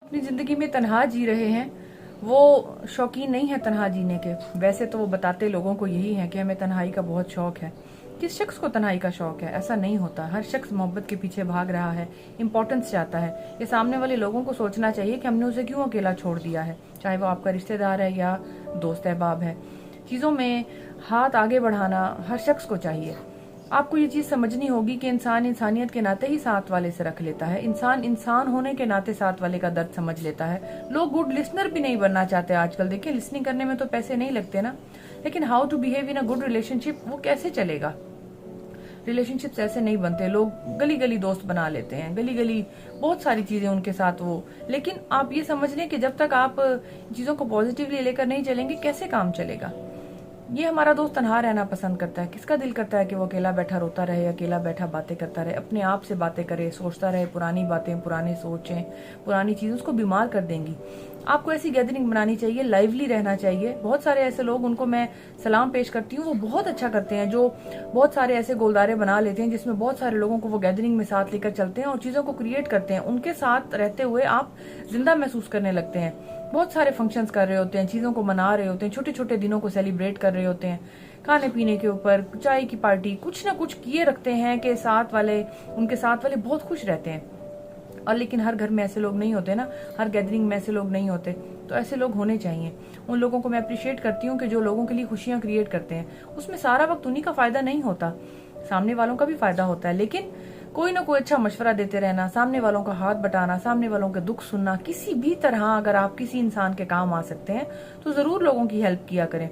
अपनी जिंदगी में तन्हा जी रहे हैं, वो शौकीन नहीं है तन्हा जीने के। वैसे तो वो बताते लोगों को यही है कि हमें तन्हाई का बहुत शौक है। किस शख्स को तन्हाई का शौक है? ऐसा नहीं होता। हर शख्स मोहब्बत के पीछे भाग रहा है, इंपॉर्टेंस चाहता है। ये सामने वाले लोगों को सोचना चाहिए कि हमने उसे क्यों अकेला छोड़ दिया है, चाहे वो आपका रिश्तेदार है या दोस्त अहबाब है। चीज़ों में हाथ आगे बढ़ाना हर शख्स को चाहिए। आपको ये चीज़ समझनी होगी कि इंसान इंसानियत के नाते ही साथ वाले से रख लेता है। इंसान इंसान होने के नाते साथ वाले का दर्द समझ लेता है। लोग गुड लिसनर भी नहीं बनना चाहते आजकल। देखिए, लिसनिंग करने में तो पैसे नहीं लगते ना, लेकिन how to behave in a good relationship, वो कैसे चलेगा? रिलेशनशिप्स ऐसे नहीं बनते। लोग गली गली दोस्त बना लेते हैं, गली गली बहुत सारी चीजें उनके साथ वो। लेकिन आप ये समझ लें कि जब तक आप चीजों को पॉजिटिवली लेकर नहीं चलेंगे, कैसे काम चलेगा? ये हमारा दोस्त तन्हा रहना पसंद करता है। किसका दिल करता है कि वो अकेला बैठा रोता रहे, अकेला बैठा बातें करता रहे, अपने आप से बातें करे, सोचता रहे पुरानी बातें, पुराने सोचें, पुरानी चीजें उसको बीमार कर देंगी। आपको ऐसी गैदरिंग बनानी चाहिए, लाइवली रहना चाहिए। बहुत सारे ऐसे लोग, उनको मैं सलाम पेश करती हूँ, वो बहुत अच्छा करते हैं, जो बहुत सारे ऐसे गोलदारे बना लेते हैं जिसमें बहुत सारे लोगों को वो गैदरिंग में साथ लेकर चलते हैं और चीजों को क्रिएट करते हैं। उनके साथ रहते हुए आप जिंदा महसूस करने लगते हैं। बहुत सारे फंक्शंस कर रहे होते हैं, चीजों को मना रहे होते हैं, छोटे छोटे दिनों को सेलिब्रेट कर रहे होते हैं, खाने पीने के ऊपर, चाय की पार्टी, कुछ ना कुछ किए रखते हैं कि उनके साथ वाले बहुत खुश रहते हैं। और लेकिन हर घर में ऐसे लोग नहीं होते ना, हर गैदरिंग में ऐसे लोग नहीं होते। तो ऐसे लोग होने चाहिए। उन लोगों को मैं अप्रिशिएट करती हूँ कि जो लोगों के लिए खुशियां क्रिएट करते हैं। उसमें सारा वक्त उन्हीं का फायदा नहीं होता, सामने वालों का भी फायदा होता है। लेकिन कोई ना कोई अच्छा मशवरा देते रहना, सामने वालों का हाथ बटाना, सामने वालों के दुख सुनना, किसी भी तरह अगर आप किसी इंसान के काम आ सकते हैं तो जरूर लोगों की हेल्प किया करें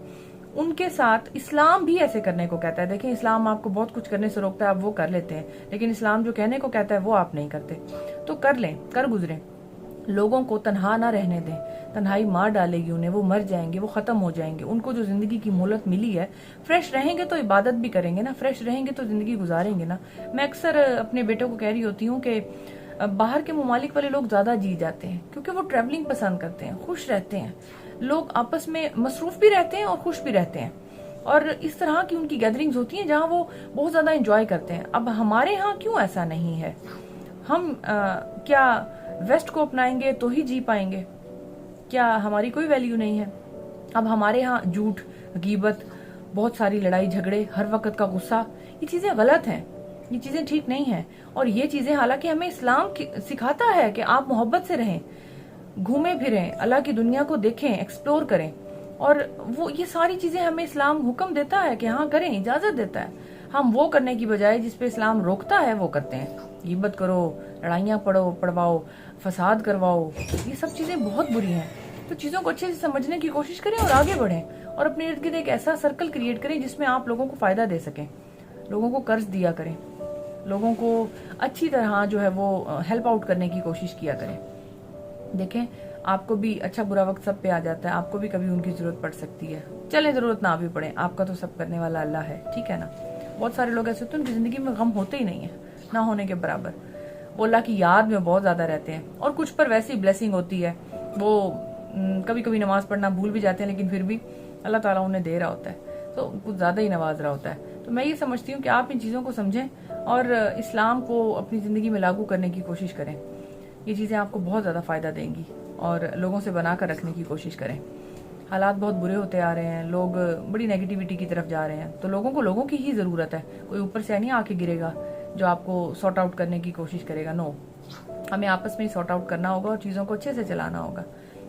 उनके साथ। इस्लाम भी ऐसे करने को कहता है। देखें, इस्लाम आपको बहुत कुछ करने से रोकता है, आप वो कर लेते हैं, लेकिन इस्लाम जो कहने को कहता है वो आप नहीं करते। तो कर लें, कर गुजरें। लोगों को तन्हा ना रहने दें। तन्हाई मार डालेगी उन्हें, वो मर जाएंगे, वो खत्म हो जाएंगे। उनको जो जिंदगी की मोहलत मिली है, फ्रेश रहेंगे तो इबादत भी करेंगे ना, फ्रेश रहेंगे तो जिंदगी गुजारेंगे ना। मैं अक्सर अपने बेटों को कह रही होती हूँ कि बाहर के ममालिक वाले लोग ज्यादा जी जाते हैं क्योंकि वो ट्रैवलिंग पसंद करते हैं, खुश रहते हैं। लोग आपस में मसरूफ भी रहते हैं और खुश भी रहते हैं, और इस तरह की उनकी गैदरिंग्स होती हैं जहाँ वो बहुत ज्यादा एंजॉय करते हैं। अब हमारे यहाँ क्यों ऐसा नहीं है? हम क्या वेस्ट को अपनाएंगे तो ही जी पाएंगे? क्या हमारी कोई वैल्यू नहीं है? अब हमारे यहाँ झूठ, गीबत, बहुत सारी लड़ाई झगड़े, हर वक्त का गुस्सा, ये चीजें गलत हैं, ये चीजें ठीक नहीं हैं। और ये चीजें हालांकि हमें इस्लाम सिखाता है कि आप मोहब्बत से रहें, घूमें फिरें, अल्लाह की दुनिया को देखें, एक्सप्लोर करें, और वो ये सारी चीजें हमें इस्लाम हुक्म देता है कि हाँ करें, इजाजत देता है। हम वो करने की बजाय जिसपे इस्लाम रोकता है वो करते हैं। गीबत करो, लड़ाइयाँ पड़वाओ, फसाद करवाओ, ये सब चीजें बहुत बुरी हैं। तो चीजों को अच्छे से समझने की कोशिश करें और आगे बढ़ें, और अपने इर्द गिर्द एक ऐसा सर्कल क्रिएट करें जिसमें आप लोगों को फायदा दे सकें। लोगों को कर्ज दिया करें, लोगों को अच्छी तरह जो है वो हेल्प आउट करने की कोशिश किया करें। देखें, आपको भी अच्छा बुरा वक्त सब पे आ जाता है, आपको भी कभी उनकी जरूरत पड़ सकती है। चले, जरूरत ना भी पड़े, आपका तो सब करने वाला अल्लाह है, ठीक है ना। बहुत सारे लोग ऐसे होते हैं उनकी जिंदगी में गम होते ही नहीं है, ना होने के बराबर। वो अल्लाह की याद में बहुत ज्यादा रहते हैं, और कुछ पर वैसी ब्लेसिंग होती है, वो कभी कभी नमाज पढ़ना भूल भी जाते हैं, लेकिन फिर भी अल्लाह ताला उन्हें दे रहा होता है, तो कुछ ज्यादा ही नवाज रहा होता है। तो मैं ये समझती हूँ कि आप इन चीजों को समझें और इस्लाम को अपनी जिंदगी में लागू करने की कोशिश करें। ये चीजें आपको बहुत ज्यादा फायदा देंगी, और लोगों से बनाकर रखने की कोशिश करें। हालात बहुत बुरे होते आ रहे हैं, लोग बड़ी नेगेटिविटी की तरफ जा रहे हैं, तो लोगों की ही जरूरत है। कोई ऊपर से नहीं आके गिरेगा जो आपको सॉर्ट आउट करने की कोशिश करेगा। नो, हमें आपस में ही सॉर्ट आउट करना होगा और चीजों को अच्छे से चलाना होगा,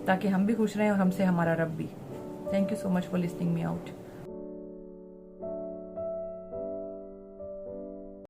ताकि हम भी खुश रहें और हमसे हमारा रब भी। Thank you so much for listening me out.